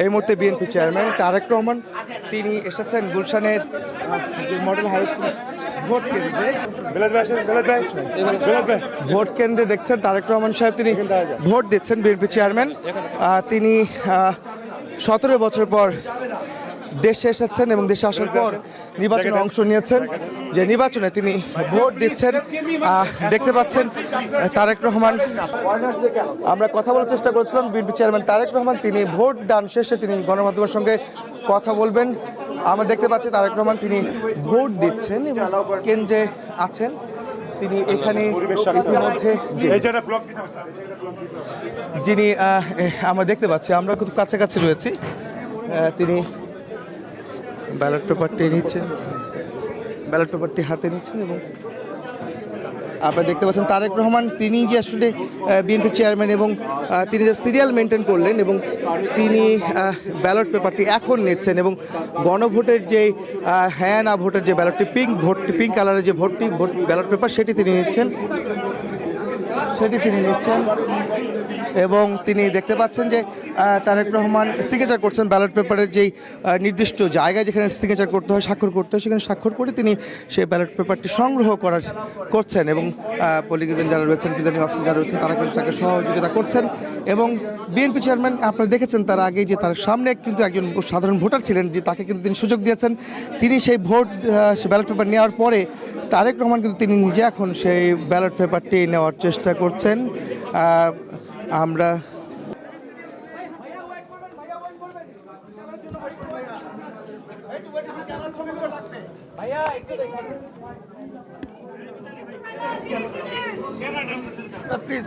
এই মুহূর্তে BNP chairman Tarique Rahman তিনি এসেছেন গুলশানের যে মডেল হাই স্কুল ভোট কেন্দ্রে। ভোট কেন্দ্রে দেখছেন তারেক রহমান সাহেব তিনি ভোট দিচ্ছেন। বিএনপি চেয়ারম্যান তিনি 17 বছর পর দেশে এসেছেন এবং দেশে আসার পর নির্বাচনে অংশ নিয়েছেন। যে নির্বাচনে তিনি ভোট দিচ্ছেন দেখতে পাচ্ছেন তারেক রহমান। আমরা কথা বলার চেষ্টা করেছিলাম বিএনপি চেয়ারম্যান তারেক রহমান, তিনি ভোট দান শেষে তিনি গণমাধ্যমের সঙ্গে কথা বলবেন। আমরা দেখতে পাচ্ছি তারেক রহমান তিনি ভোট দিচ্ছেন এবং কেন্দ্রে আছেন। তিনি এখানে ইতিমধ্যে যিনি আমরা দেখতে পাচ্ছি, আমরা খুব কাছাকাছি রয়েছি। তিনি ব্যালট পেপারটি নিচ্ছেন, ব্যালট পেপারটি হাতে নিচ্ছেন এবং আপনারা দেখতে পাচ্ছেন তারেক রহমান তিনি যে আসলে বিএনপি চেয়ারম্যান এবং তিনি যে সিরিয়াল মেনটেন করলেন এবং তিনি ব্যালট পেপারটি এখন নিচ্ছেন এবং গণভোটের যে হ্যাঁ না ভোটের যে ব্যালটটি পিঙ্ক কালারের যে ব্যালট পেপার সেটি তিনি নিচ্ছেন এবং তিনি দেখতে পাচ্ছেন যে তারেক রহমান সিগনেচার করছেন ব্যালট পেপারের যেই নির্দিষ্ট জায়গায় যেখানে সিগনেচার করতে হয়, স্বাক্ষর করতে হয়, সেখানে স্বাক্ষর করে তিনি সেই ব্যালট পেপারটি সংগ্রহ করছেন এবং পোলিং এজেন্ট যারা রয়েছেন, প্রিজাইডিং অফিসার যারা রয়েছেন তারা কিন্তু তাকে সহযোগিতা করছেন। এবং বিএনপি চেয়ারম্যান আপনারা দেখেছেন তার আগেই যে তার সামনে কিন্তু একজন সাধারণ ভোটার ছিলেন, যে তাকে কিন্তু তিনি সুযোগ দিয়েছেন। তিনি সেই ব্যালট পেপার নেওয়ার পরে তারেক রহমান কিন্তু তিনি নিজে এখন সেই ব্যালট পেপারটি নেওয়ার চেষ্টা করছেন। আমরা প্লিজ